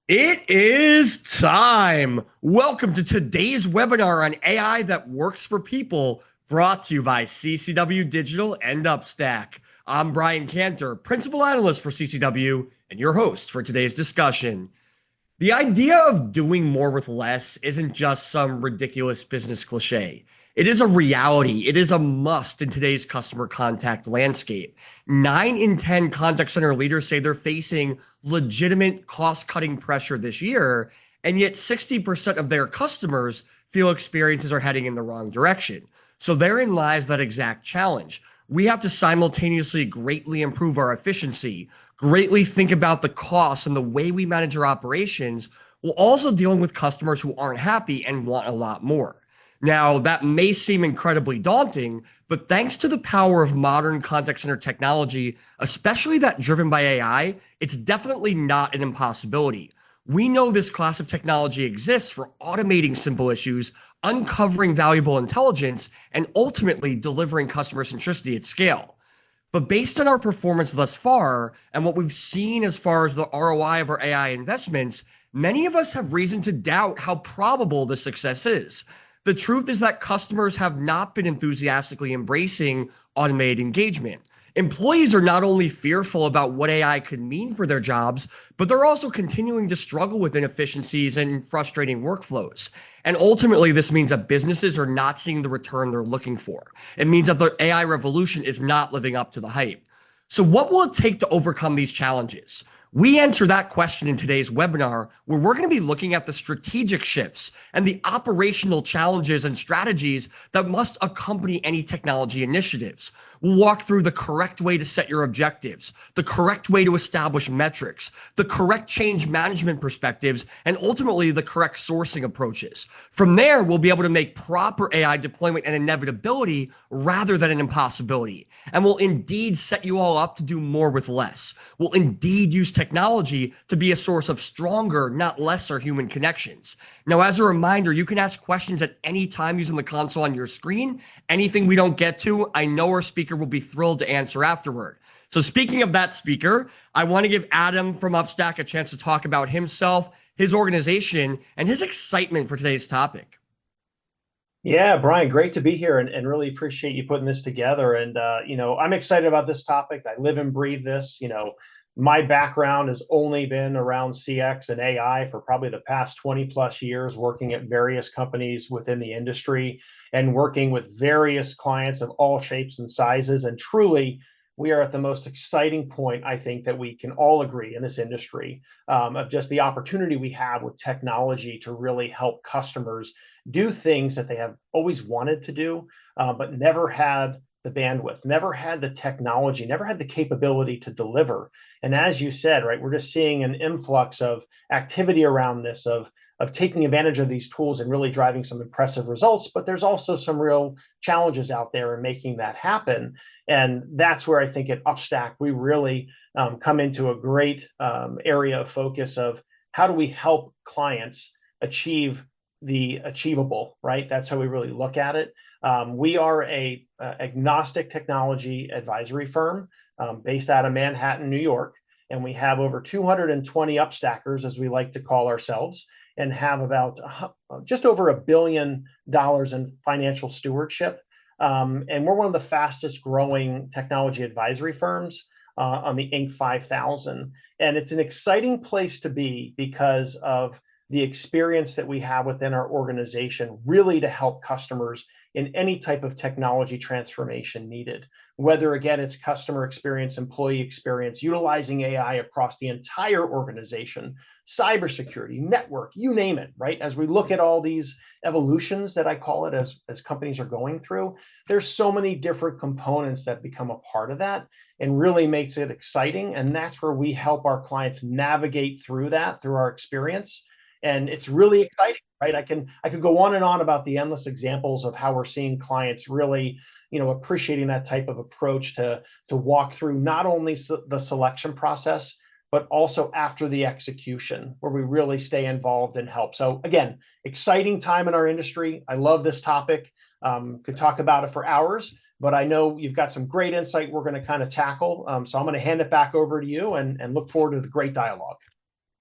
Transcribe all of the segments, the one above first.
It is time. Welcome to today's webinar on AI that works for people, brought to you by CCW Digital and Upstack. I'm Brian Cantor, Principal Analyst for CCW, and your host for today's discussion. The idea of doing more with less isn't just some ridiculous business cliche. It is a reality. It is a must in today's customer contact landscape. 9 in 10 contact center leaders say they're facing legitimate cost cutting pressure this year, and yet 60% of their customers feel experiences are heading in the wrong direction. So therein lies that exact challenge. We have to simultaneously greatly improve our efficiency, greatly think about the costs and the way we manage our operations, while also dealing with customers who aren't happy and want a lot more. Now, that may seem incredibly daunting, but thanks to the power of modern contact center technology, especially that driven by AI, it's definitely not an impossibility. We know this class of technology exists for automating simple issues, uncovering valuable intelligence, and ultimately delivering customer centricity at scale. But based on our performance thus far and what we've seen as far as the ROI of our AI investments, many of us have reason to doubt how probable the success is. The truth is that customers have not been enthusiastically embracing automated engagement. Employees are not only fearful about what AI could mean for their jobs, but they're also continuing to struggle with inefficiencies and frustrating workflows. And ultimately, this means that businesses are not seeing the return they're looking for. It means that the AI revolution is not living up to the hype. So, what will it take to overcome these challenges? We answer that question in today's webinar, where we're going to be looking at the strategic shifts and the operational challenges and strategies that must accompany any technology initiatives. We'll walk through the correct way to set your objectives, the correct way to establish metrics, the correct change management perspectives, and ultimately the correct sourcing approaches. From there, we'll be able to make proper AI deployment an inevitability rather than an impossibility. And we'll indeed set you all up to do more with less. We'll indeed use technology to be a source of stronger, not lesser human connections. Now, as a reminder, you can ask questions at any time using the console on your screen. Anything we don't get to, I know our speaker will be thrilled to answer afterward. So speaking of that speaker, I want to give Adam from Upstack a chance to talk about himself, his organization, and his excitement for today's topic. Yeah, Brian, great to be here and really appreciate you putting this together. And, I'm excited about this topic. I live and breathe this. My background has only been around CX and AI for probably the past 20 plus years, working at various companies within the industry and working with various clients of all shapes and sizes. And truly, we are at the most exciting point, I think, that we can all agree in this industry, of just the opportunity we have with technology to really help customers do things that they have always wanted to do, but never had the bandwidth, never had the technology, never had the capability to deliver. And as you said, right, we're just seeing an influx of activity around this, of taking advantage of these tools and really driving some impressive results. But there's also some real challenges out there in making that happen. And that's where I think at Upstack, we really come into a great area of focus of how do we help clients achieve the achievable, right? That's how we really look at it. We are a agnostic technology advisory firm based out of Manhattan, New York, and we have over 220 Upstackers, as we like to call ourselves, and have about just over $1 billion in financial stewardship. And we're one of the fastest growing technology advisory firms on the Inc. 5000. And it's an exciting place to be because of the experience that we have within our organization, really to help customers in any type of technology transformation needed, whether again it's customer experience, employee experience, utilizing AI across the entire organization, cybersecurity, network, you name it, right? As we look at all these evolutions that I call it as companies are going through, there's so many different components that become a part of that and really makes it exciting. And that's where we help our clients navigate through that through our experience. And it's really exciting, right? I could go on and on about the endless examples of how we're seeing clients really, appreciating that type of approach to walk through not only the selection process, but also after the execution, where we really stay involved and help. So again, exciting time in our industry. I love this topic. Could talk about it for hours, but I know you've got some great insight we're going to kind of tackle. So I'm going to hand it back over to you and look forward to the great dialogue.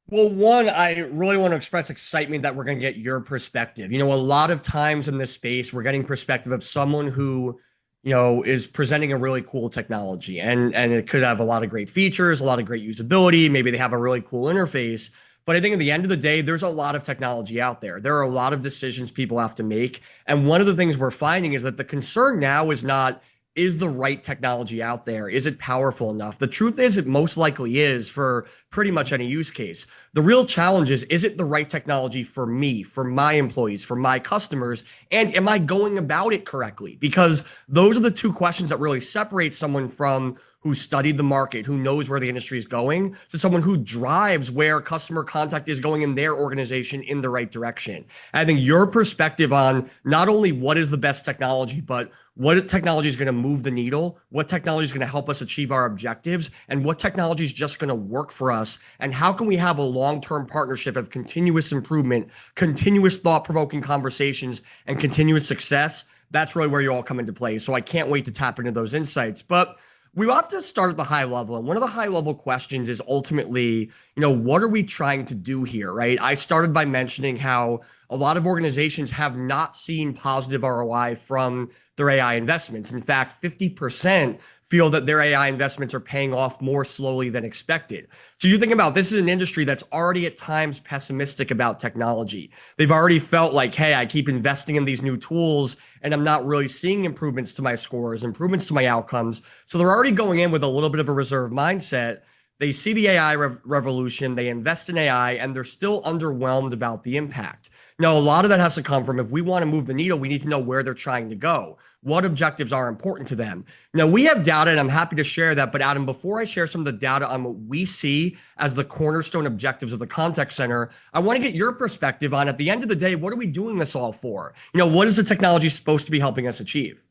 Well, one, I really want to express excitement that we're going to get your perspective. A lot of times in this space, we're getting perspective of someone who, is presenting a really cool technology, and it could have a lot of great features, a lot of great usability. Maybe they have a really cool interface. But I think at the end of the day, there's a lot of technology out there. There are a lot of decisions people have to make. And one of the things we're finding is that the concern now is not, is the right technology out there? Is it powerful enough? The truth is, it most likely is for pretty much any use case. The real challenge is it the right technology for me, for my employees, for my customers? And am I going about it correctly? Because those are the two questions that really separate someone from who studied the market, who knows where the industry is going, to someone who drives where customer contact is going in their organization in the right direction. And I think your perspective on not only what is the best technology, but what technology is going to move the needle, what technology is going to help us achieve our objectives, and what technology is just going to work for us, and how can we have a long-term partnership of continuous improvement, continuous thought-provoking conversations, and continuous success. That's really where you all come into play. So I can't wait to tap into those insights. But we have to start at the high level. And one of the high level questions is ultimately, what are we trying to do here, right? I started by mentioning how a lot of organizations have not seen positive ROI from their AI investments. In fact, 50% feel that their AI investments are paying off more slowly than expected. So you think about, this is an industry that's already at times pessimistic about technology. They've already felt like, hey, I keep investing in these new tools and I'm not really seeing improvements to my scores, improvements to my outcomes. So they're already going in with a little bit of a reserve mindset. They see the AI revolution, they invest in AI, and they're still underwhelmed about the impact. Now, a lot of that has to come from, if we want to move the needle, we need to know where they're trying to go. What objectives are important to them? Now, we have data, and I'm happy to share that. But Adam, before I share some of the data on what we see as the cornerstone objectives of the contact center, I want to get your perspective on, at the end of the day, what are we doing this all for? What is the technology supposed to be helping us achieve?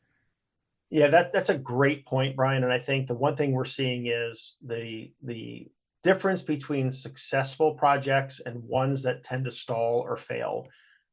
Yeah, that's a great point, Brian. And I think the one thing we're seeing is the difference between successful projects and ones that tend to stall or fail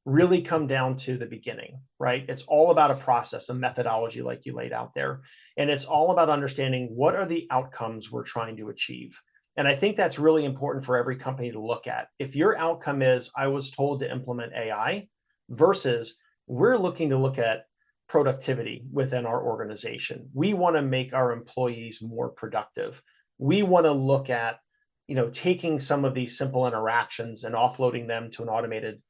really come down to the beginning, right? It's all about a process, a methodology like you laid out there. And it's all about understanding what are the outcomes we're trying to achieve. And I think that's really important for every company to look at. If your outcome is, I was told to implement AI, versus we're looking to look at productivity within our organization. We want to make our employees more productive. We want to look at, taking some of these simple interactions and offloading them to an automated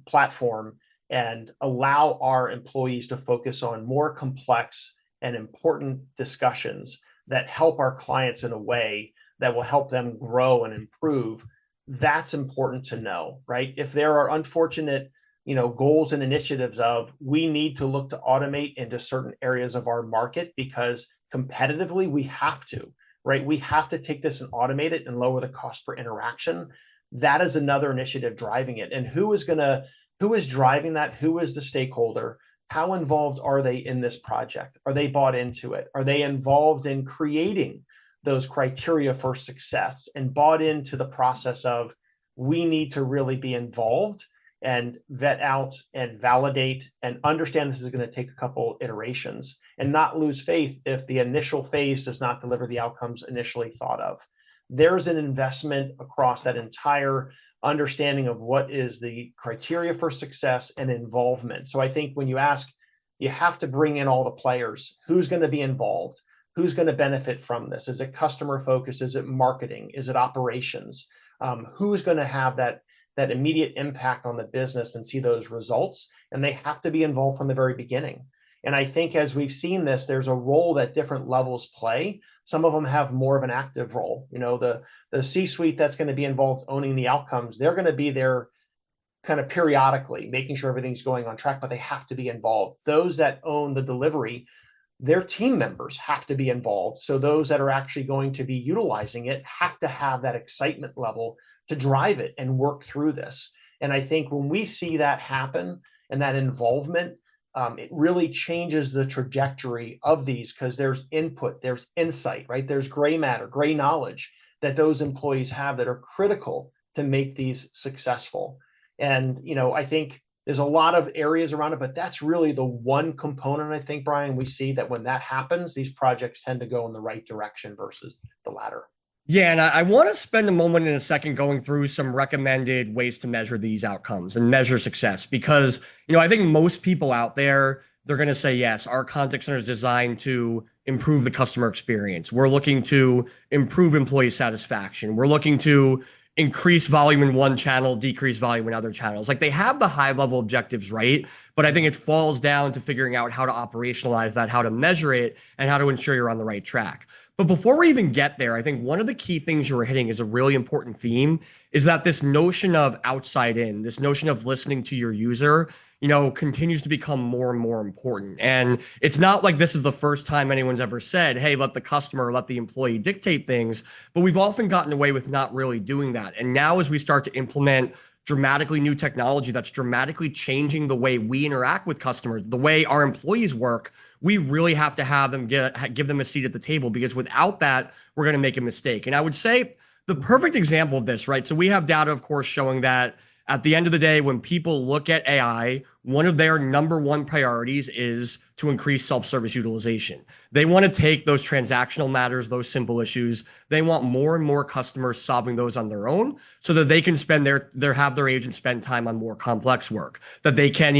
platform, and allow our employees to focus on more complex and important discussions that help our clients in a way that will help them grow and improve. That's important to know, right? If there are unfortunate goals and initiatives of, we need to look to automate into certain areas of our market because competitively we have to, right? We have to take this and automate it and lower the cost per interaction. That is another initiative driving it. And who is driving that? Who is the stakeholder? How involved are they in this project? Are they bought into it? Are they involved in creating those criteria for success and bought into the process of, we need to really be involved and vet out and validate and understand this is going to take a couple iterations, and not lose faith if the initial phase does not deliver the outcomes initially thought of. There's an investment across that entire understanding of what is the criteria for success and involvement. So I think when you ask, you have to bring in all the players. Who's going to be involved? Who's going to benefit from this? Is it customer focus? Is it marketing? Is it operations? Who's going to have that immediate impact on the business and see those results? And they have to be involved from the very beginning. And I think as we've seen this, there's a role that different levels play. Some of them have more of an active role. The C-suite that's going to be involved owning the outcomes, they're going to be there kind of periodically, making sure everything's going on track, but they have to be involved. Those that own the delivery, their team members have to be involved. So those that are actually going to be utilizing it have to have that excitement level to drive it and work through this. And I think when we see that happen and that involvement, it really changes the trajectory of these, because there's input, there's insight, right? There's gray matter, gray knowledge that those employees have that are critical to make these successful. And, I think there's a lot of areas around it, but that's really the one component, I think, Brian, we see that when that happens, these projects tend to go in the right direction versus the latter. Yeah, and I want to spend a moment in a second going through some recommended ways to measure these outcomes and measure success because, I think most people out there, they're going to say, yes, our contact center is designed to improve the customer experience. We're looking to improve employee satisfaction. We're looking to increase volume in one channel, decrease volume in other channels. Like they have the high level objectives, right? But I think it falls down to figuring out how to operationalize that, how to measure it, and how to ensure you're on the right track. But before we even get there, I think one of the key things you were hitting is a really important theme is that this notion of outside in, this notion of listening to your user, continues to become more and more important. And it's not like this is the first time anyone's ever said, hey, let the customer, let the employee dictate things. But we've often gotten away with not really doing that. And now, as we start to implement dramatically new technology that's dramatically changing the way we interact with customers, the way our employees work, we really have to have them give them a seat at the table because without that, we're going to make a mistake. And I would say the perfect example of this, right? So we have data, of course, showing that at the end of the day, when people look at AI, one of their number one priorities is to increase self-service utilization. They want to take those transactional matters, those simple issues. They want more and more customers solving those on their own so that they can spend have their agents spend time on more complex work, that they can,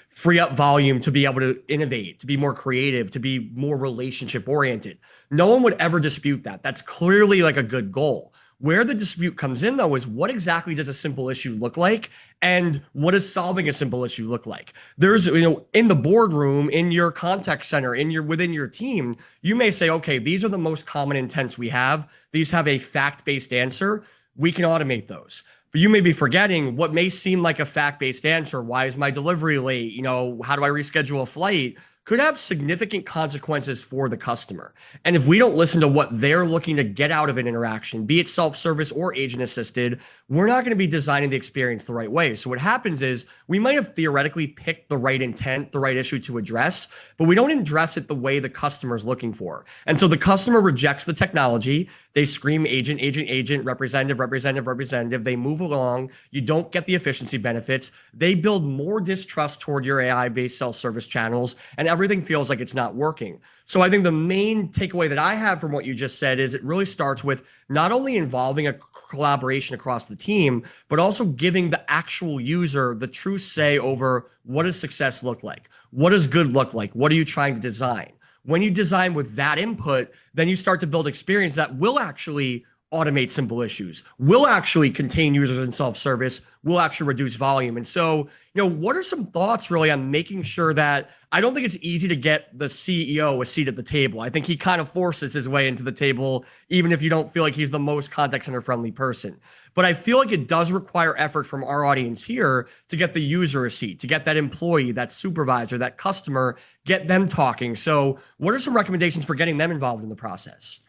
free up volume to be able to innovate, to be more creative, to be more relationship oriented. No one would ever dispute that. That's clearly like a good goal. Where the dispute comes in, though, is what exactly does a simple issue look like? And what does solving a simple issue look like? There's, in the boardroom, in your contact center, within your team, you may say, okay, these are the most common intents we have. These have a fact-based answer. We can automate those. But you may be forgetting what may seem like a fact-based answer. Why is my delivery late? How do I reschedule a flight? Could have significant consequences for the customer. And if we don't listen to what they're looking to get out of an interaction, be it self-service or agent assisted, we're not going to be designing the experience the right way. So what happens is we might have theoretically picked the right intent, the right issue to address, but we don't address it the way the customer is looking for. And so the customer rejects the technology. They scream agent, agent, agent, representative, representative, representative. They move along. You don't get the efficiency benefits. They build more distrust toward your AI-based self-service channels, and everything feels like it's not working. So I think the main takeaway that I have from what you just said is it really starts with not only involving a collaboration across the team, but also giving the actual user the true say over what does success look like? What does good look like? What are you trying to design? When you design with that input, then you start to build experience that will actually automate simple issues, will actually contain users in self-service, will actually reduce volume. And so, what are some thoughts really on making sure that I don't think it's easy to get the CEO a seat at the table. I think he kind of forces his way into the table, even if you don't feel like he's the most contact center friendly person. But I feel like it does require effort from our audience here to get the user a seat, to get that employee, that supervisor, that customer, get them talking. So what are some recommendations for getting them involved in the process?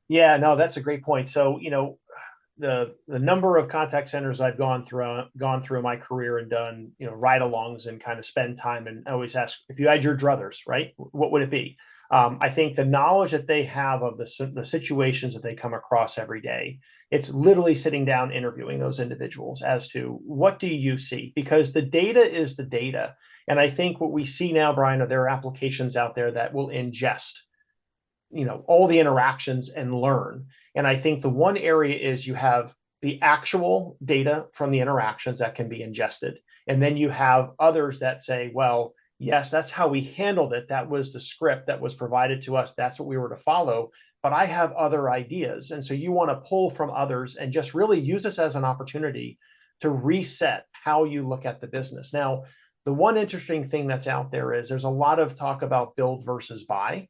Yeah, no, that's a great point. So, the number of contact centers I've gone through in my career and done, ride-alongs and kind of spend time, and I always ask, if you had your druthers, right, what would it be? I think the knowledge that they have of the situations that they come across every day, it's literally sitting down interviewing those individuals as to what do you see? Because the data is the data. And I think what we see now, Brian, are there are applications out there that will ingest all the interactions and learn. And I think the one area is you have the actual data from the interactions that can be ingested, and then you have others that say, well, yes, that's how we handled it, that was the script that was provided to us, that's what we were to follow, but I have other ideas. And so you want to pull from others and just really use this as an opportunity to reset how you look at the business. Now, the one interesting thing that's out there is there's a lot of talk about build versus buy.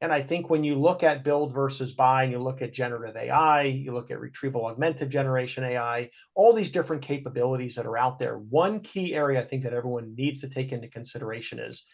And I think when you look at build versus buy and you look at generative AI, you look at retrieval augmented generation AI, all these different capabilities that are out there, one key area I think that everyone needs to take into consideration is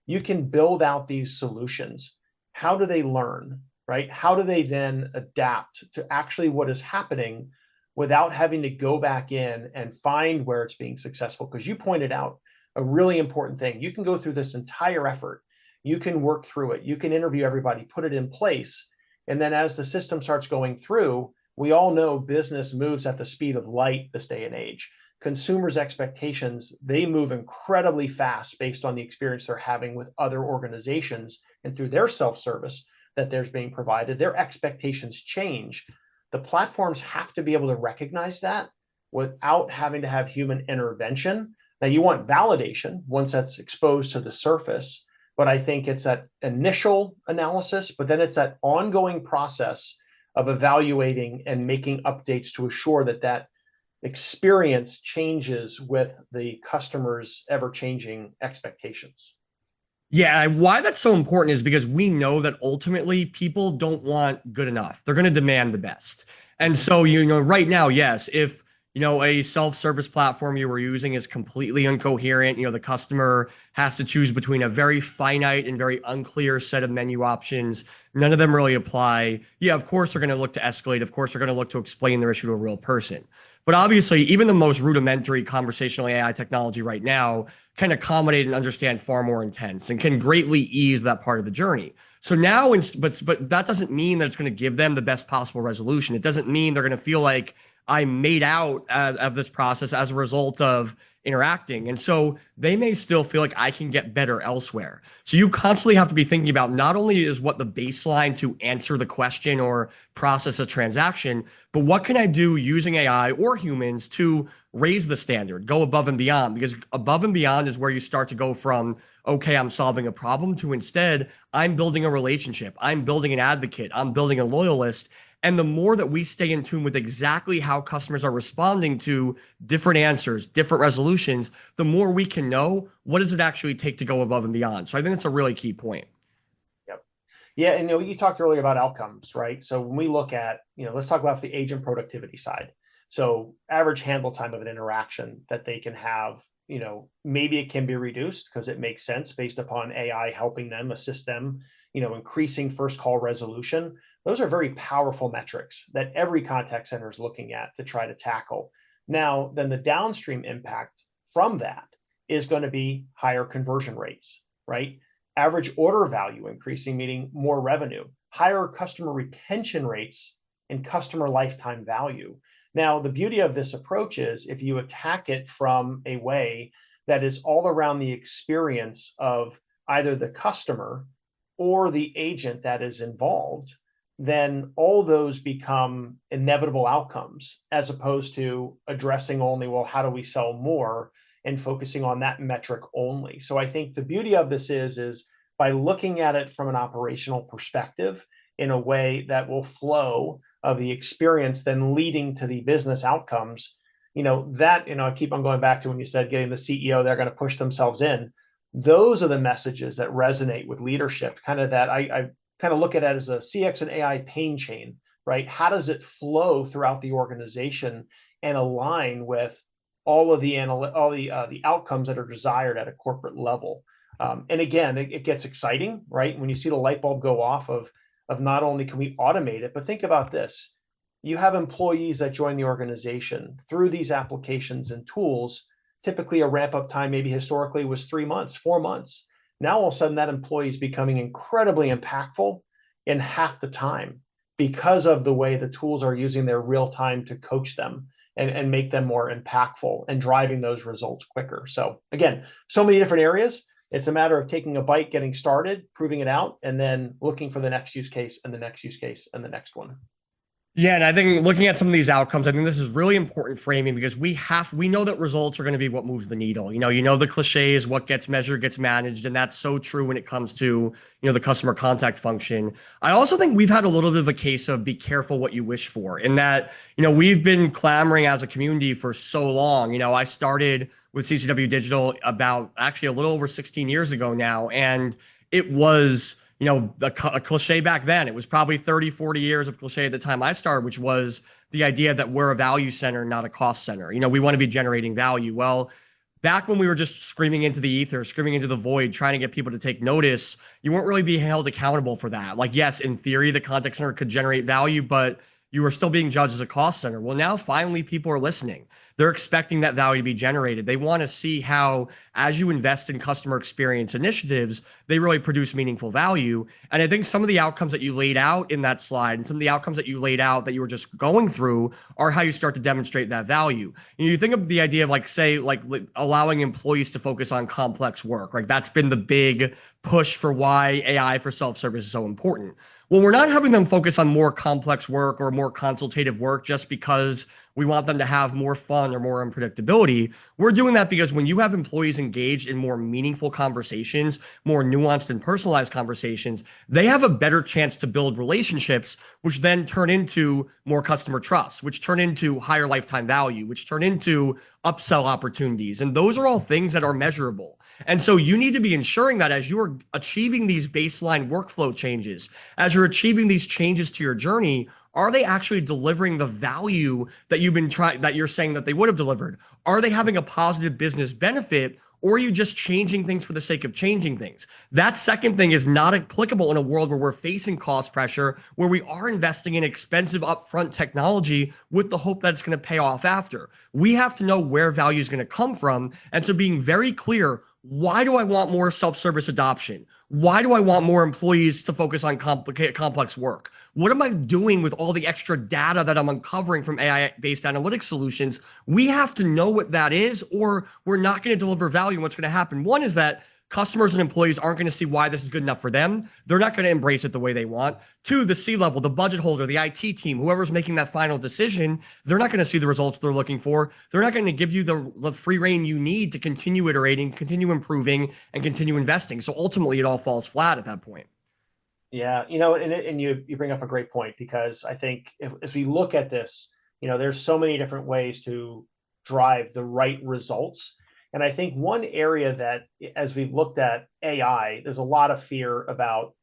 you can build out these solutions. How do they learn, right? How do they then adapt to actually what is happening without having to go back in and find where it's being successful? Because you pointed out a really important thing. You can go through this entire effort, you can work through it, you can interview everybody, put it in place, and then as the system starts going through, we all know business moves at the speed of light this day and age. Consumers' expectations, they move incredibly fast based on the experience they're having with other organizations, and through their self-service that there's being provided, their expectations change. the platforms have to be able to recognize that without having to have human intervention. Now, you want validation once that's exposed to the surface, but I think it's that initial analysis, but then it's that ongoing process of evaluating and making updates to assure that that experience changes with the customer's ever-changing expectations. Yeah, why that's so important is because we know that ultimately people don't want good enough. They're going to demand the best. And Mhm. so, right now, yes, if, a self-service platform you were using is completely incoherent, the customer has to choose between a very finite and very unclear set of menu options. None of them really apply. Yeah, of course, they're going to look to escalate. Of course, they're going to look to explain their issue to a real person. But obviously, even the most rudimentary conversational AI technology right now can accommodate and understand far more intense and can greatly ease that part of the journey. So now, but that doesn't mean that it's going to give them the best possible resolution. It doesn't mean they're going to feel like I made out of this process as a result of interacting. And so they may still feel like I can get better elsewhere. So you constantly have to be thinking about not only is what the baseline to answer the question or process a transaction, but what can I do using AI or humans to raise the standard, go above and beyond? Because above and beyond is where you start to go from, okay, I'm solving a problem to instead, I'm building a relationship, I'm building an advocate, I'm building a loyalist. And the more that we stay in tune with exactly how customers are responding to different answers, different resolutions, the more we can know what does it actually take to go above and beyond. So I think that's a really key point. Yep. Yeah, and you talked earlier about outcomes, right? So when we look at, let's talk about the agent productivity side. So average handle time of an interaction that they can have, maybe it can be reduced because it makes sense based upon AI helping them, assist them, increasing first call resolution. Those are very powerful metrics that every contact center is looking at to try to tackle. Now, then the downstream impact from that is going to be higher conversion rates, right? Average order value increasing, meaning more revenue, higher customer retention rates, and customer lifetime value. Now, the beauty of this approach is if you attack it from a way that is all around the experience of either the customer or the agent that is involved, then all those become inevitable outcomes as opposed to addressing only, well, how do we sell more and focusing on that metric only. So I think the beauty of this is by looking at it from an operational perspective in a way that will flow of the experience, then leading to the business outcomes, I keep on going back to when you said getting the CEO, they're going to push themselves in. Those are the messages that resonate with leadership, kind of that I kind of look at it as a CX and AI pain chain, right? How does it flow throughout the organization and align with all of the outcomes that are desired at a corporate level? And again, it gets exciting, right? When you see the light bulb go off of not only can we automate it, but think about this. You have employees that join the organization through these applications and tools. Typically, a ramp up time, maybe historically, was 3 months, 4 months. Now, all of a sudden, that employee is becoming incredibly impactful in half the time because of the way the tools are using their real time to coach them and make them more impactful and driving those results quicker. So, again, so many different areas. It's a matter of taking a bite, getting started, proving it out, and then looking for the next use case and the next use case and the next one. Yeah, and I think looking at some of these outcomes, I think this is really important framing because we know that results are going to be what moves the needle. You know the cliches, what gets measured gets managed, and that's so true when it comes to, the customer contact function. I also think we've had a little bit of a case of be careful what you wish for, in that, we've been clamoring as a community for so long. I started with CCW Digital about actually a little over 16 years ago now, and it was a cliche back then. It was probably 30, 40 years of cliche at the time I started, which was the idea that we're a value center, not a cost center. We want to be generating value. Well, back when we were just screaming into the ether, screaming into the void, trying to get people to take notice, you weren't really being held accountable for that. Like, yes, in theory, the contact center could generate value, but you were still being judged as a cost center. Well, now finally people are listening. They're expecting that value to be generated. They want to see how, as you invest in customer experience initiatives, they really produce meaningful value. And I think some of the outcomes that you laid out in that slide and some of the outcomes that you laid out that you were just going through are how you start to demonstrate that value. You think of the idea of like, say, like allowing employees to focus on complex work, right? That's been the big push for why AI for self-service is so important. Well, we're not having them focus on more complex work or more consultative work just because we want them to have more fun or more unpredictability. We're doing that because when you have employees engaged in more meaningful conversations, more nuanced and personalized conversations, they have a better chance to build relationships, which then turn into more customer trust, which turn into higher lifetime value, which turn into upsell opportunities. And those are all things that are measurable. And so you need to be ensuring that as you're achieving these baseline workflow changes, as you're achieving these changes to your journey, are they actually delivering the value that you've been trying, that you're saying that they would have delivered? Are they having a positive business benefit? Or are you just changing things for the sake of changing things? That second thing is not applicable in a world where we're facing cost pressure, where we are investing in expensive upfront technology with the hope that it's going to pay off after. We have to know where value is going to come from. And so being very clear, why do I want more self-service adoption? Why do I want more employees to focus on complex work? What am I doing with all the extra data that I'm uncovering from AI-based analytics solutions? We have to know what that is, or we're not going to deliver value. And what's going to happen? One is that customers and employees aren't going to see why this is good enough for them. They're not going to embrace it the way they want. Two, the C-level, the budget holder, the IT team, whoever's making that final decision, they're not going to see the results they're looking for. They're not going to give you the free rein you need to continue iterating, continue improving, and continue investing. So ultimately, it all falls flat at that point. Yeah, and you bring up a great point, because I think as we look at this, there's so many different ways to drive the right results. And I think one area that, as we've looked at AI, there's a lot of fear about,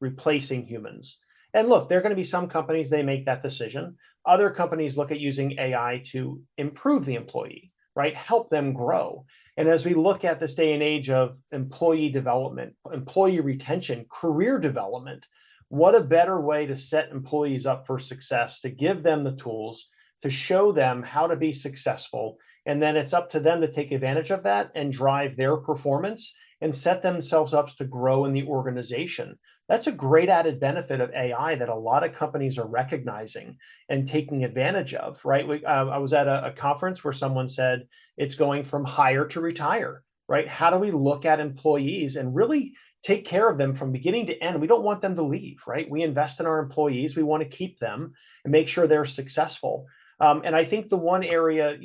replacing humans. And look, there are going to be some companies, they make that decision. Other companies look at using AI to improve the employee, right? Help them grow. And as we look at this day and age of employee development, employee retention, career development, what a better way to set employees up for success, to give them the tools, to show them how to be successful. And then it's up to them to take advantage of that and drive their performance and set themselves up to grow in the organization. That's a great added benefit of AI that a lot of companies are recognizing and taking advantage of, right? I was at a conference where someone said it's going from hire to retire, right? How do we look at employees and really take care of them from beginning to end? We don't want them to leave, right? We invest in our employees. We want to keep them and make sure they're successful. And I think the one area,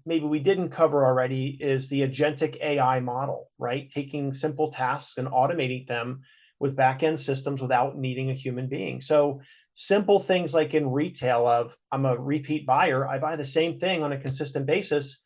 maybe we didn't cover already is the agentic AI model, right? Taking simple tasks and automating them with back-end systems without needing a human being. So simple things like in retail of, I'm a repeat buyer, I buy the same thing on a consistent basis.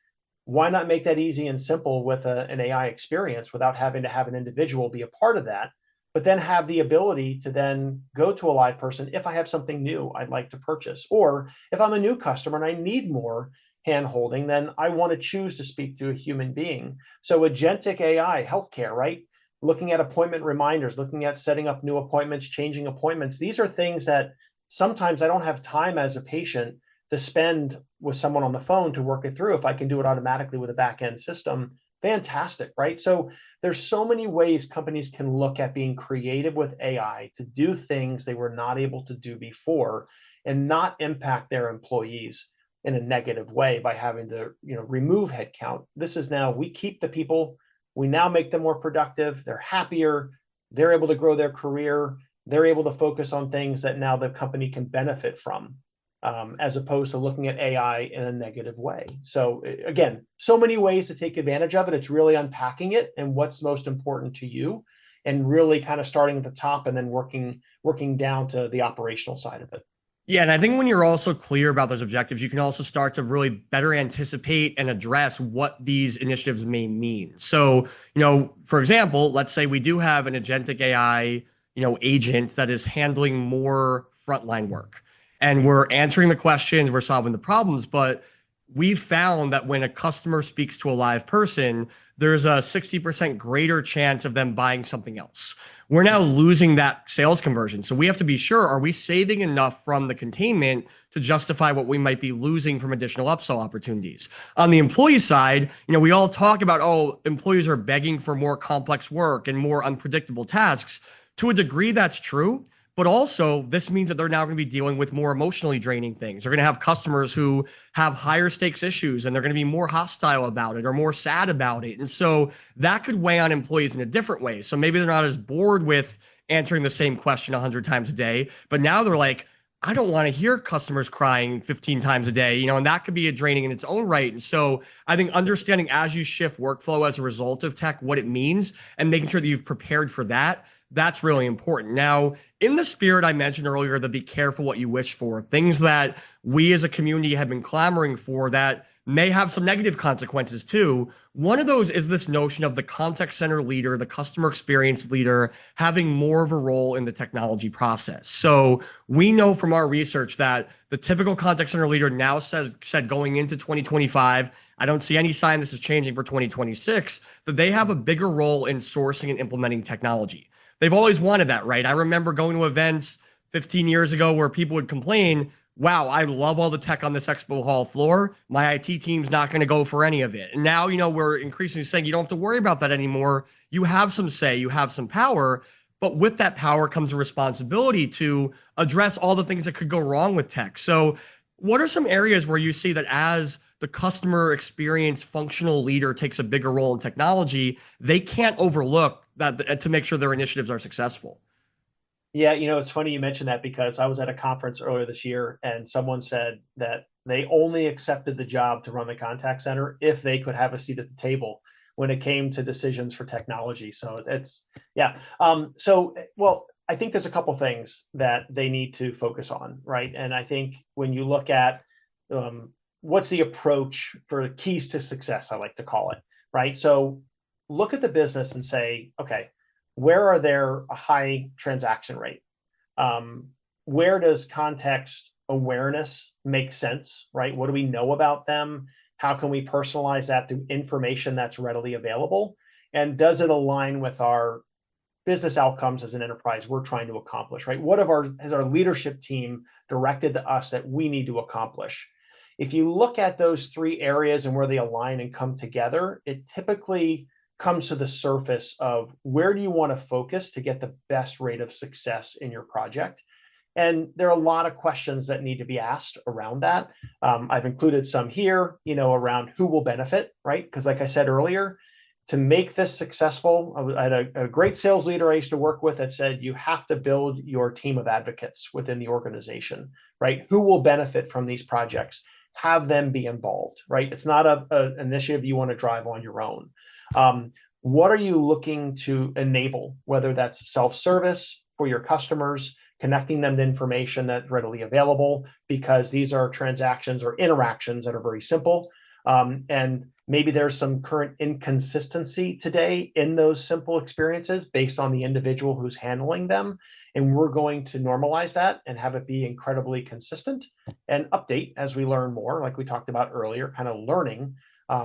Why not make that easy and simple with an AI experience without having to have an individual be a part of that, but then have the ability to then go to a live person if I have something new I'd like to purchase. Or if I'm a new customer and I need more hand holding, then I want to choose to speak to a human being. So agentic AI, healthcare, right? Looking at appointment reminders, looking at setting up new appointments, changing appointments. These are things that sometimes I don't have time as a patient to spend with someone on the phone to work it through. If I can do it automatically with a back end system, fantastic, right? So there's so many ways companies can look at being creative with AI to do things they were not able to do before and not impact their employees in a negative way by having to, remove headcount. This is now, we keep the people, we now make them more productive, they're happier, they're able to grow their career, they're able to focus on things that now the company can benefit from. As opposed to looking at AI in a negative way. So again, so many ways to take advantage of it. It's really unpacking it and what's most important to you, and really kind of starting at the top and then working down to the operational side of it. Yeah, and I think when you're also clear about those objectives, you can also start to really better anticipate and address what these initiatives may mean. So, for example, let's say we do have an agentic AI, agent that is handling more frontline work, and we're answering the questions, we're solving the problems, but we've found that when a customer speaks to a live person, there's a 60% greater chance of them buying something else. We're now losing that sales conversion. So we have to be sure, are we saving enough from the containment to justify what we might be losing from additional upsell opportunities? On the employee side, we all talk about, oh, employees are begging for more complex work and more unpredictable tasks. To a degree, that's true. But also, this means that they're now going to be dealing with more emotionally draining things. They're going to have customers who have higher stakes issues and they're going to be more hostile about it or more sad about it. And so that could weigh on employees in a different way. So maybe they're not as bored with answering the same question 100 times a day, but now they're like, I don't want to hear customers crying 15 times a day, and that could be a draining in its own right. And so I think understanding as you shift workflow as a result of tech, what it means, and making sure that you've prepared for that, that's really important. Now, in the spirit I mentioned earlier, the be careful what you wish for, things that we as a community have been clamoring for that may have some negative consequences too. One of those is this notion of the contact center leader, the customer experience leader, having more of a role in the technology process. So we know from our research that the typical contact center leader now said going into 2025, I don't see any sign this is changing for 2026, that they have a bigger role in sourcing and implementing technology. They've always wanted that, right? I remember going to events 15 years ago where people would complain, wow, I love all the tech on this expo hall floor. My IT team's not going to go for any of it. And now, we're increasingly saying you don't have to worry about that anymore. You have some say, you have some power, but with that power comes a responsibility to address all the things that could go wrong with tech. So what are some areas where you see that as the customer experience functional leader takes a bigger role in technology, they can't overlook that to make sure their initiatives are successful? Yeah, it's funny you mentioned that because I was at a conference earlier this year and someone said that they only accepted the job to run the contact center if they could have a seat at the table when it came to decisions for technology. So it's, yeah. Well, I think there's a couple things that they need to focus on, right? And I think when you look at what's the approach for keys to success, I like to call it, right? So look at the business and say, okay, where are there a high transaction rate? Where does context awareness make sense, right? What do we know about them? How can we personalize that through information that's readily available? And does it align with our business outcomes as an enterprise we're trying to accomplish, right? What has our leadership team directed to us that we need to accomplish? If you look at those three areas and where they align and come together, it typically comes to the surface of where do you want to focus to get the best rate of success in your project. And there are a lot of questions that need to be asked around that. I've included some here, around who will benefit, right? Because like I said earlier, to make this successful, I had a great sales leader I used to work with that said, you have to build your team of advocates within the organization, right? Who will benefit from these projects? Have them be involved, right? It's not an initiative you want to drive on your own. What are you looking to enable, whether that's self-service for your customers, connecting them to information that's readily available, because these are transactions or interactions that are very simple. And maybe there's some current inconsistency today in those simple experiences based on the individual who's handling them. And we're going to normalize that and have it be incredibly consistent and update as we learn more, like we talked about earlier, kind of learning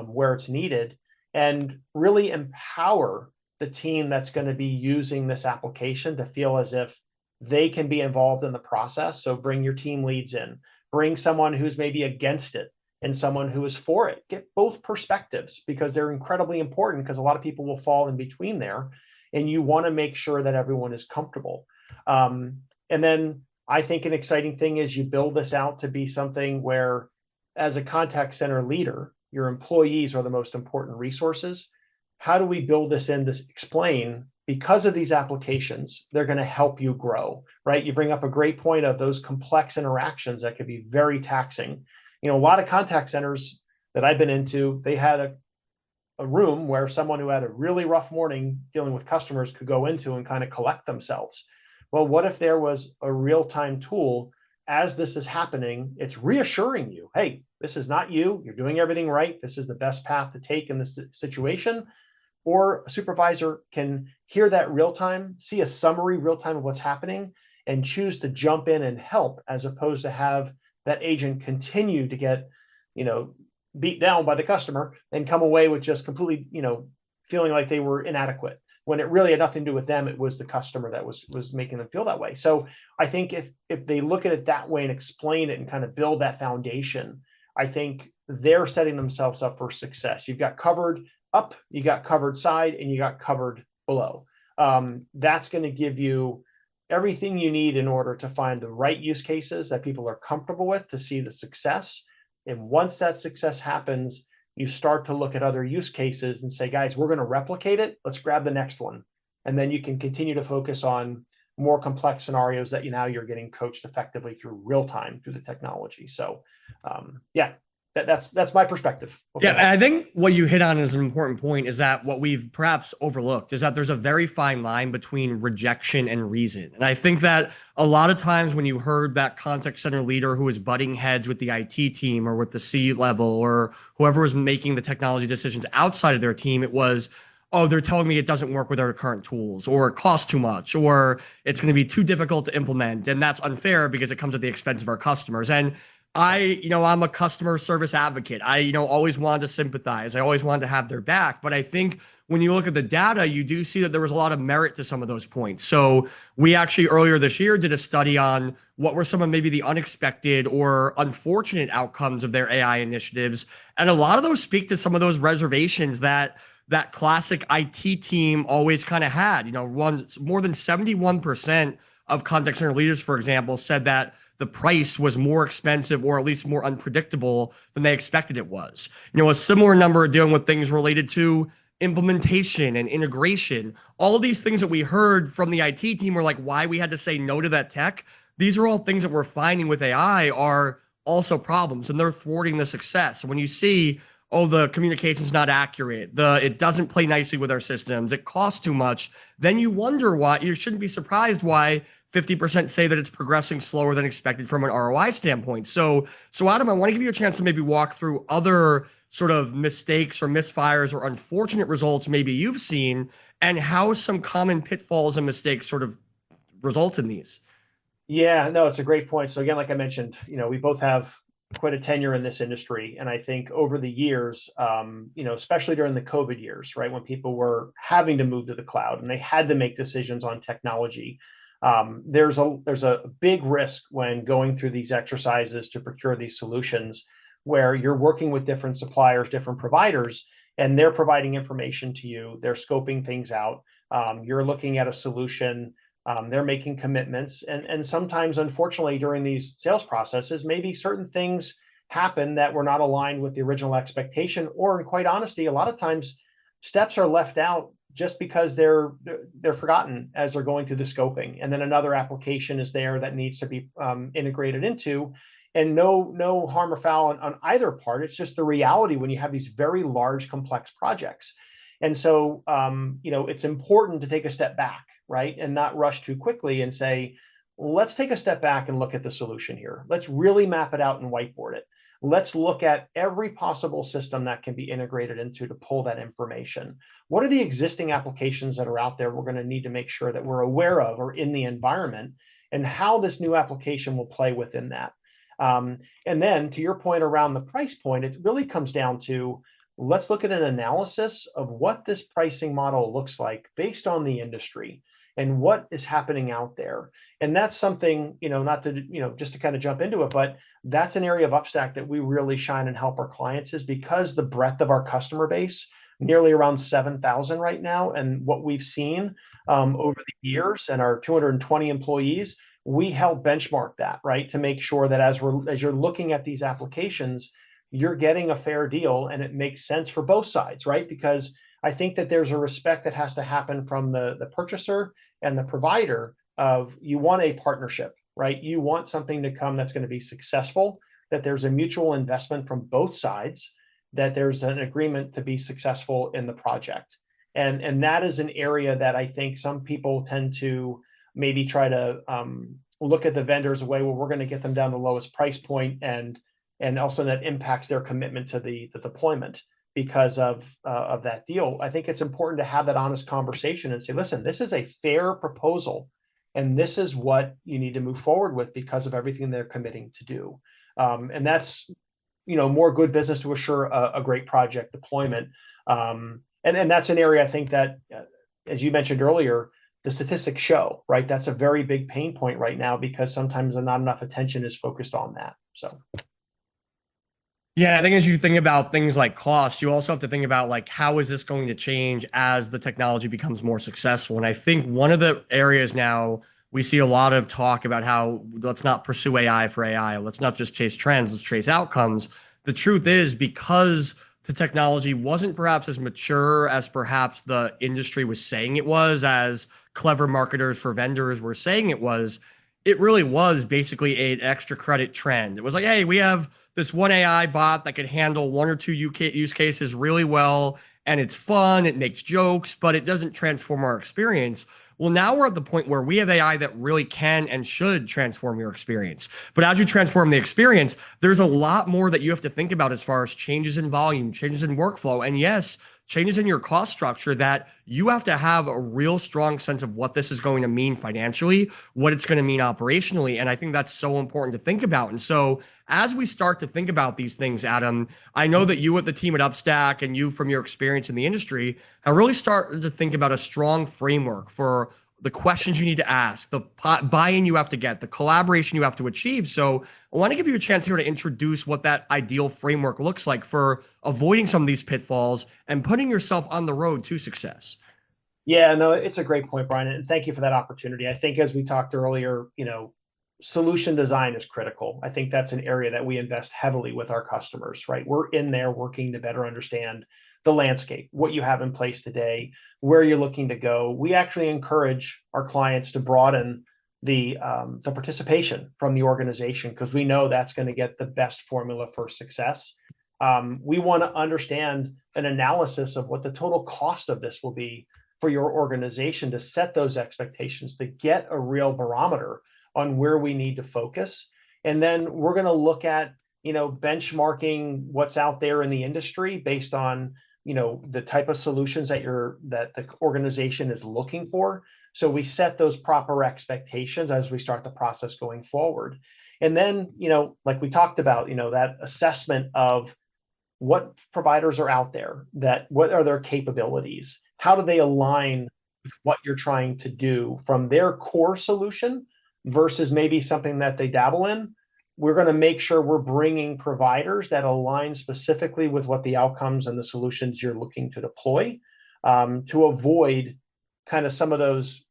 where it's needed, and really empower the team that's going to be using this application to feel as if they can be involved in the process. So bring your team leads in, bring someone who's maybe against it and someone who is for it. Get both perspectives because they're incredibly important, because a lot of people will fall in between there, and you want to make sure that everyone is comfortable. And then I think an exciting thing is you build this out to be something where, as a contact center leader, your employees are the most important resources. How do we build this in to explain, because of these applications, they're going to help you grow, right? You bring up a great point of those complex interactions that could be very taxing. A lot of contact centers that I've been into, they had a room where someone who had a really rough morning dealing with customers could go into and kind of collect themselves. Well, what if there was a real-time tool as this is happening? It's reassuring you, hey, this is not you. You're doing everything right. This is the best path to take in this situation. Or a supervisor can hear that real time, see a summary real time of what's happening, and choose to jump in and help, as opposed to have that agent continue to get, beat down by the customer and come away with just completely, feeling like they were inadequate when it really had nothing to do with them. It was the customer that was making them feel that way. So I think if they look at it that way and explain it and kind of build that foundation, I think they're setting themselves up for success. You've got covered up, you got covered side, and you got covered below. That's going to give you everything you need in order to find the right use cases that people are comfortable with to see the success. And once that success happens, you start to look at other use cases and say, guys, we're going to replicate it. Let's grab the next one. And then you can continue to focus on more complex scenarios that you're getting coached effectively through real time through the technology. So yeah, that's my perspective. Yeah, and I think what you hit on is an important point is that what we've perhaps overlooked is that there's a very fine line between rejection and reason. And I think that a lot of times when you heard that contact center leader who was butting heads with the IT team or with the C level or whoever was making the technology decisions outside of their team, it was, oh, they're telling me it doesn't work with our current tools, or it costs too much, or it's going to be too difficult to implement. And that's unfair because it comes at the expense of our customers. And I'm a customer service advocate. I always wanted to sympathize. I always wanted to have their back. But I think when you look at the data, you do see that there was a lot of merit to some of those points. So we actually earlier this year did a study on what were some of maybe the unexpected or unfortunate outcomes of their AI initiatives. And a lot of those speak to some of those reservations that classic IT team always kind of had. More than 71% of contact center leaders, for example, said that the price was more expensive or at least more unpredictable than they expected it was. A similar number dealing with things related to implementation and integration. All of these things that we heard from the IT team were like why we had to say no to that tech. These are all things that we're finding with AI are also problems, and they're thwarting the success. So when you see, oh, the communication's not accurate, it doesn't play nicely with our systems, it costs too much, then you wonder why. You shouldn't be surprised why 50% say that it's progressing slower than expected from an ROI standpoint. So Adam, I want to give you a chance to maybe walk through other sort of mistakes or misfires or unfortunate results maybe you've seen, and how some common pitfalls and mistakes sort of result in these. Yeah, no, it's a great point. So again, like I mentioned, we both have quite a tenure in this industry. And I think over the years, especially during the COVID years, right, when people were having to move to the cloud and they had to make decisions on technology, there's a big risk when going through these exercises to procure these solutions where you're working with different suppliers, different providers, and they're providing information to you. They're scoping things out. You're looking at a solution. They're making commitments. And sometimes, unfortunately, during these sales processes, maybe certain things happen that were not aligned with the original expectation, or in quite honesty, a lot of times steps are left out just because they're forgotten as they're going through the scoping. And then another application is there that needs to be integrated into. And no harm or foul on either part. It's just the reality when you have these very large, complex projects. And so, it's important to take a step back, right? And not rush too quickly and say, let's take a step back and look at the solution here. Let's really map it out and whiteboard it. Let's look at every possible system that can be integrated into to pull that information. What are the existing applications that are out there we're going to need to make sure that we're aware of or in the environment, and how this new application will play within that? And then to your point around the price point, it really comes down to, let's look at an analysis of what this pricing model looks like based on the industry and what is happening out there. And that's something, not to, just to kind of jump into it, but that's an area of Upstack that we really shine and help our clients, is because the breadth of our customer base, nearly around 7,000 right now, and what we've seen over the years, and our 220 employees, we help benchmark that, right, to make sure that as you're looking at these applications, you're getting a fair deal and it makes sense for both sides, right? Because I think that there's a respect that has to happen from the purchaser and the provider of, you want a partnership, right? You want something to come that's going to be successful, that there's a mutual investment from both sides, that there's an agreement to be successful in the project. And that is an area that I think some people tend to maybe try to look at the vendors away, well, we're going to get them down the lowest price point, and also that impacts their commitment to the deployment because of that deal. I think it's important to have that honest conversation and say, listen, this is a fair proposal, and this is what you need to move forward with because of everything they're committing to do. And that's more good business to assure a great project deployment. And that's an area I think that, as you mentioned earlier, the statistics show, right? That's a very big pain point right now because sometimes not enough attention is focused on that. So. Yeah, I think as you think about things like cost, you also have to think about like how is this going to change as the technology becomes more successful. And I think one of the areas now we see a lot of talk about how let's not pursue AI for AI. Let's not just chase trends, let's chase outcomes. The truth is because the technology wasn't perhaps as mature as perhaps the industry was saying it was, as clever marketers for vendors were saying it was, it really was basically an extra credit trend. It was like, hey, we have this one AI bot that can handle one or two use cases really well, and it's fun, it makes jokes, but it doesn't transform our experience. Well, now we're at the point where we have AI that really can and should transform your experience. But as you transform the experience, there's a lot more that you have to think about as far as changes in volume, changes in workflow, and yes, changes in your cost structure that you have to have a real strong sense of what this is going to mean financially, what it's going to mean operationally. And I think that's so important to think about. And so as we start to think about these things, Adam, I know that you at the team at Upstack and you from your experience in the industry have really started to think about a strong framework for the questions you need to ask, the buy-in you have to get, the collaboration you have to achieve. So I want to give you a chance here to introduce what that ideal framework looks like for avoiding some of these pitfalls and putting yourself on the road to success. Yeah, no, it's a great point, Brian, and thank you for that opportunity. I think as we talked earlier, solution design is critical. I think that's an area that we invest heavily with our customers, right? We're in there working to better understand the landscape, what you have in place today, where you're looking to go. We actually encourage our clients to broaden the participation from the organization because we know that's going to get the best formula for success. We want to understand an analysis of what the total cost of this will be for your organization to set those expectations, to get a real barometer on where we need to focus. And then we're going to look at, benchmarking what's out there in the industry based on, the type of solutions that the organization is looking for. So we set those proper expectations as we start the process going forward. And then, like we talked about, that assessment of what providers are out there, what are their capabilities, how do they align with what you're trying to do from their core solution versus maybe something that they dabble in. We're going to make sure we're bringing providers that align specifically with what the outcomes and the solutions you're looking to deploy, to avoid kind of some of those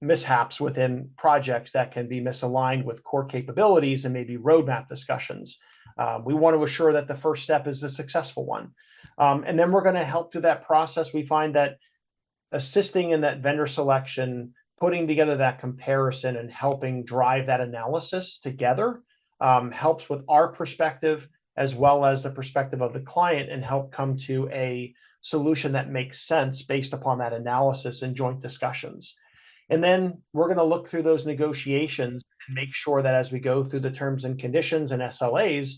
mishaps within projects that can be misaligned with core capabilities and maybe roadmap discussions. We want to assure that the first step is a successful one. And then we're going to help through that process. We find that assisting in that vendor selection, putting together that comparison and helping drive that analysis together helps with our perspective as well as the perspective of the client and help come to a solution that makes sense based upon that analysis and joint discussions. And then we're going to look through those negotiations and make sure that as we go through the terms and conditions and SLAs,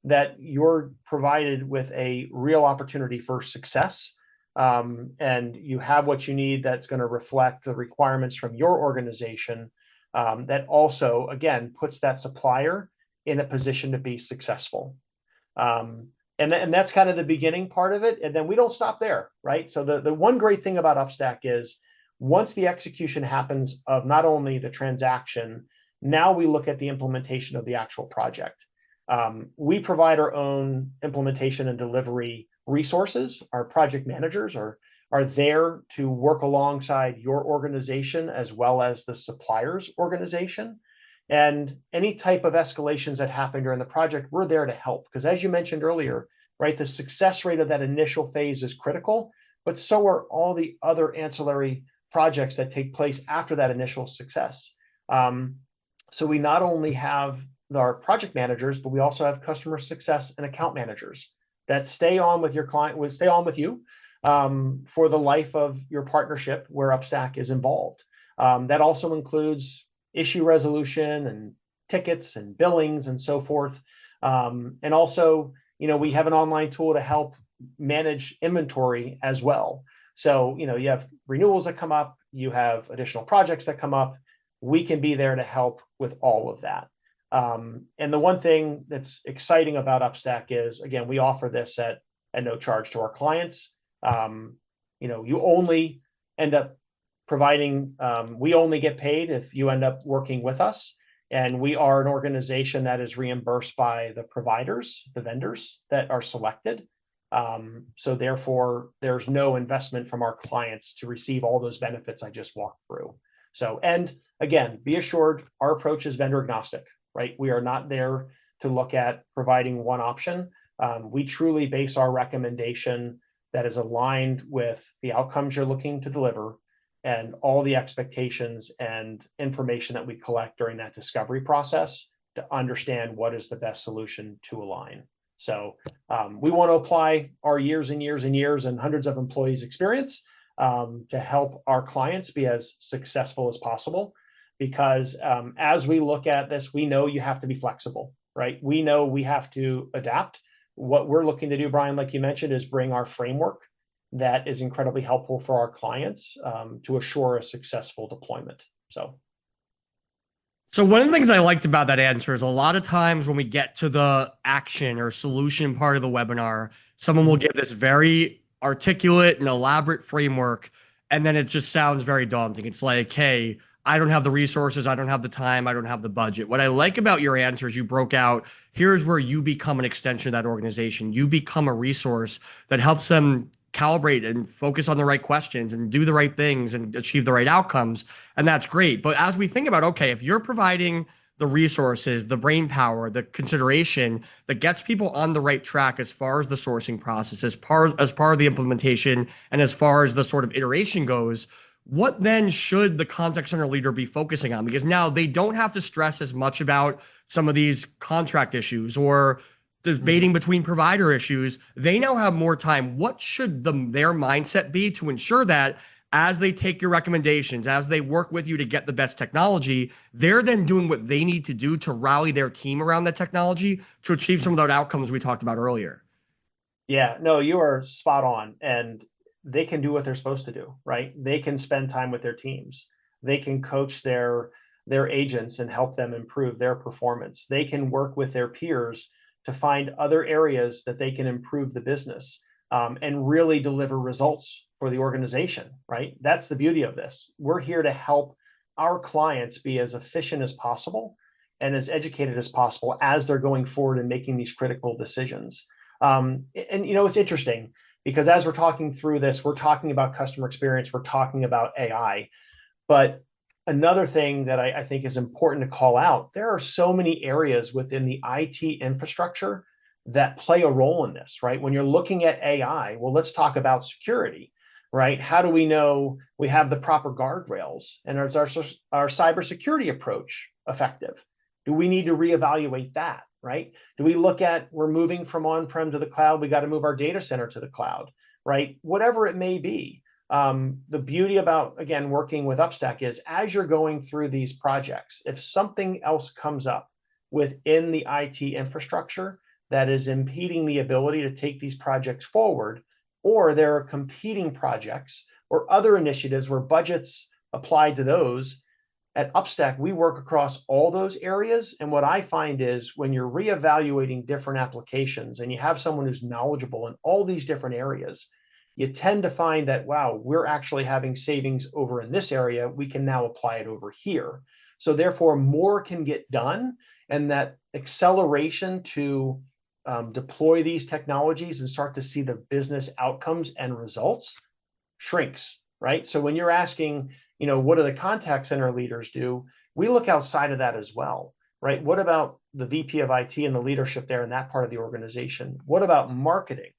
that you're provided with a real opportunity for success. And you have what you need that's going to reflect the requirements from your organization, that also, again, puts that supplier in a position to be successful. And that's kind of the beginning part of it. And then we don't stop there, right? So the one great thing about Upstack is once the execution happens of not only the transaction, now we look at the implementation of the actual project. We provide our own implementation and delivery resources. Our project managers are there to work alongside your organization as well as the supplier's organization. And any type of escalations that happen during the project, we're there to help. Because as you mentioned earlier, right, the success rate of that initial phase is critical, but so are all the other ancillary projects that take place after that initial success. So we not only have our project managers, but we also have customer success and account managers that stay on with your client, will stay on with you for the life of your partnership where Upstack is involved. That also includes issue resolution and tickets and billings and so forth. And also, we have an online tool to help manage inventory as well. So, you have renewals that come up, you have additional projects that come up. We can be there to help with all of that. And the one thing that's exciting about Upstack is, again, we offer this at no charge to our clients. You only end up providing, we only get paid if you end up working with us. And we are an organization that is reimbursed by the providers, the vendors that are selected. So therefore, there's no investment from our clients to receive all those benefits I just walked through. So, and again, be assured, our approach is vendor agnostic, right? We are not there to look at providing one option. We truly base our recommendation that is aligned with the outcomes you're looking to deliver and all the expectations and information that we collect during that discovery process to understand what is the best solution to align. So we want to apply our years and years and years and hundreds of employees' experience to help our clients be as successful as possible. Because as we look at this, we know you have to be flexible, right? We know we have to adapt. What we're looking to do, Brian, like you mentioned, is bring our framework that is incredibly helpful for our clients to assure a successful deployment. So one of the things I liked about that answer is a lot of times when we get to the action or solution part of the webinar, someone will give this very articulate and elaborate framework, and then it just sounds very daunting. It's like, hey, I don't have the resources, I don't have the time, I don't have the budget. What I like about your answers, you broke out, here's where you become an extension of that organization. You become a resource that helps them calibrate and focus on the right questions and do the right things and achieve the right outcomes. And that's great. But as we think about, okay, if you're providing the resources, the brain power, the consideration that gets people on the right track as far as the sourcing process, as part of the implementation, and as far as the sort of iteration goes, what then should the contact center leader be focusing on? Because now they don't have to stress as much about some of these contract issues or debating between provider issues. They now have more time. What should their mindset be to ensure that as they take your recommendations, as they work with you to get the best technology, they're then doing what they need to do to rally their team around that technology to achieve some of those outcomes we talked about earlier? Yeah, no, you are spot on. And they can do what they're supposed to do, right? They can spend time with their teams. They can coach their agents and help them improve their performance. They can work with their peers to find other areas that they can improve the business and really deliver results for the organization, right? That's the beauty of this. We're here to help our clients be as efficient as possible and as educated as possible as they're going forward and making these critical decisions. It's interesting because as we're talking through this, we're talking about customer experience, we're talking about AI, but another thing that I think is important to call out, there are so many areas within the IT infrastructure that play a role in this, right? When you're looking at AI, well, let's talk about security, right? How do we know we have the proper guardrails? And is our cybersecurity approach effective? Do we need to reevaluate that, right? Do we look at we're moving from on-prem to the cloud, we got to move our data center to the cloud, right? Whatever it may be. The beauty about, again, working with Upstack is as you're going through these projects, if something else comes up within the IT infrastructure that is impeding the ability to take these projects forward, or there are competing projects or other initiatives where budgets apply to those, at Upstack, we work across all those areas. And what I find is when you're reevaluating different applications and you have someone who's knowledgeable in all these different areas, you tend to find that, wow, we're actually having savings over in this area. We can now apply it over here. So therefore, more can get done. And that acceleration to deploy these technologies and start to see the business outcomes and results shrinks, right? So when you're asking, what do the contact center leaders do? We look outside of that as well, right? What about the VP of IT and the leadership there in that part of the organization? What about marketing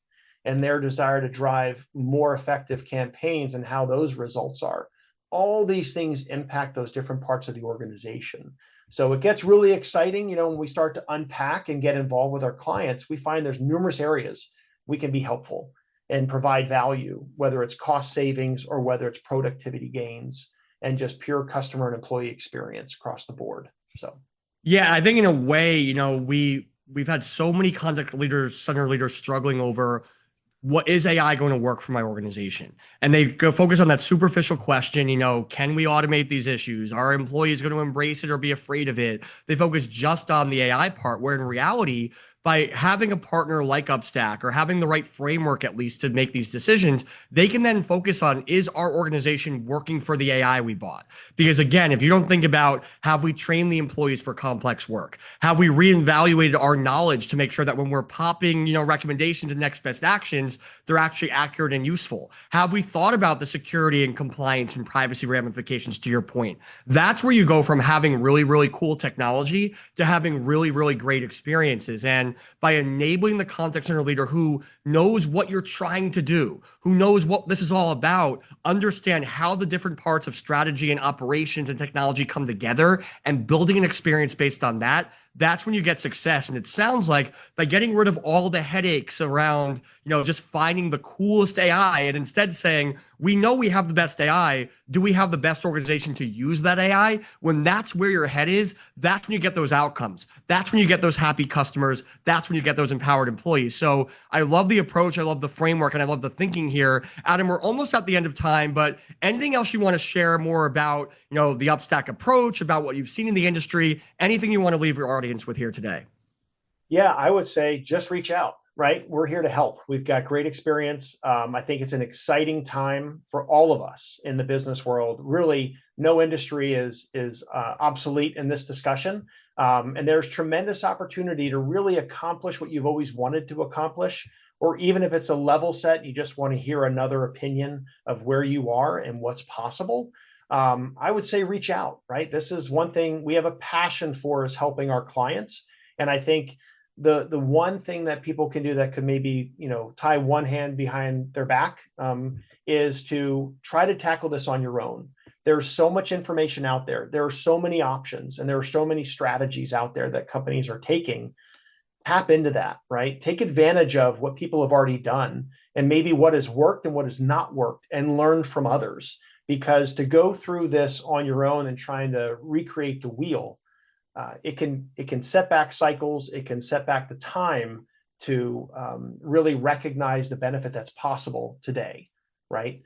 and their desire to drive more effective campaigns and how those results are? All these things impact those different parts of the organization. So it gets really exciting, when we start to unpack and get involved with our clients, we find there's numerous areas we can be helpful and provide value, whether it's cost savings or whether it's productivity gains and just pure customer and employee experience across the board. So, Yeah, I think in a way, we've had so many contact leaders, center leaders struggling over what is AI going to work for my organization? And they go focus on that superficial question, can we automate these issues? Are employees going to embrace it or be afraid of it? They focus just on the AI part, where in reality, by having a partner like Upstack or having the right framework at least to make these decisions, they can then focus on, is our organization working for the AI we bought? Because again, if you don't think about, have we trained the employees for complex work? Have we reevaluated our knowledge to make sure that when we're popping, recommendations and next best actions, they're actually accurate and useful? Have we thought about the security and compliance and privacy ramifications, to your point? That's where you go from having really, really cool technology to having really, really great experiences. And by enabling the contact center leader who knows what you're trying to do, who knows what this is all about, understand how the different parts of strategy and operations and technology come together, and building an experience based on that, that's when you get success. And it sounds like by getting rid of all the headaches around, just finding the coolest AI and instead saying, we know we have the best AI. Do we have the best organization to use that AI? When that's where your head is, that's when you get those outcomes. That's when you get those happy customers. That's when you get those empowered employees. So I love the approach. I love the framework, and I love the thinking here. Adam, we're almost at the end of time, but anything else you want to share more about, the Upstack approach, about what you've seen in the industry, anything you want to leave your audience with here today? Yeah, I would say just reach out, right? We're here to help. We've got great experience. I think it's an exciting time for all of us in the business world. Really, no industry is obsolete in this discussion. And there's tremendous opportunity to really accomplish what you've always wanted to accomplish, or even if it's a level set, you just want to hear another opinion of where you are and what's possible. I would say reach out, right? This is one thing we have a passion for, is helping our clients. And I think the one thing that people can do that could maybe tie one hand behind their back is to try to tackle this on your own. There's so much information out there. There are so many options, and there are so many strategies out there that companies are taking. Tap into that, right? Take advantage of what people have already done, and maybe what has worked and what has not worked, and learn from others. Because to go through this on your own and trying to recreate the wheel, it can set back cycles. It can set back the time to really recognize the benefit that's possible today, right?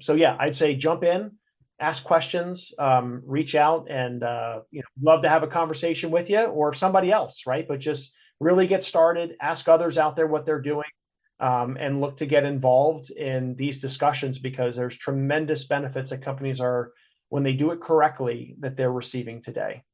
So yeah, I'd say jump in, ask questions, reach out, and love to have a conversation with you or somebody else, right? But just really get started, ask others out there what they're doing, and look to get involved in these discussions, because there's tremendous benefits that companies are, when they do it correctly, that they're receiving today.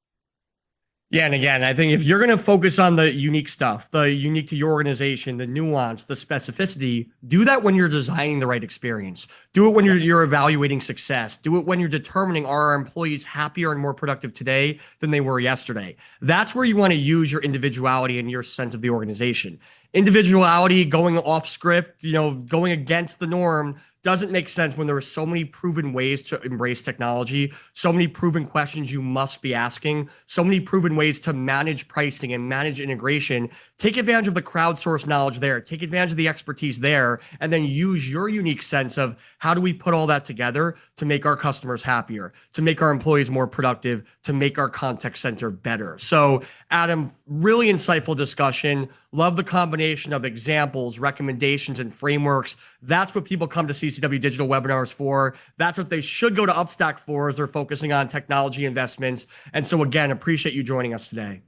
Yeah, and again, I think if you're going to focus on the unique stuff, the unique to your organization, the nuance, the specificity, do that when you're designing the right experience. Do it when you're evaluating success. Do it when you're determining, are our employees happier and more productive today than they were yesterday? That's where you want to use your individuality and your sense of the organization. Individuality going off script, going against the norm, doesn't make sense when there are so many proven ways to embrace technology, so many proven questions you must be asking, so many proven ways to manage pricing and manage integration. Take advantage of the crowdsourced knowledge there, take advantage of the expertise there, and then use your unique sense of, how do we put all that together to make our customers happier, to make our employees more productive, to make our contact center better. So Adam, really insightful discussion. Love the combination of examples, recommendations, and frameworks. That's what people come to CCW Digital webinars for. That's what they should go to Upstack for, as they're focusing on technology investments. And so again, appreciate you joining us today.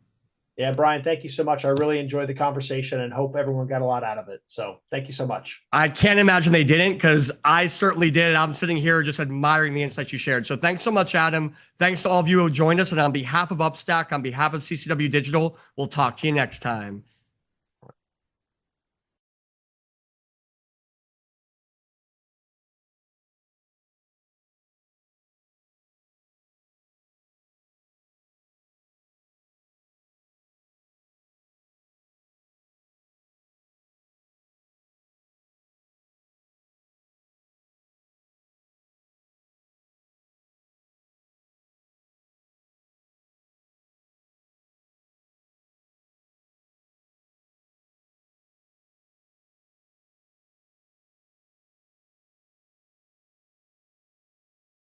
Yeah, Brian, thank you so much. I really enjoyed the conversation and hope everyone got a lot out of it. So thank you so much. I can't imagine they didn't, because I certainly did. I'm sitting here just admiring the insights you shared. So thanks so much, Adam. Thanks to all of you who joined us. And on behalf of Upstack, on behalf of CCW Digital, we'll talk to you next time.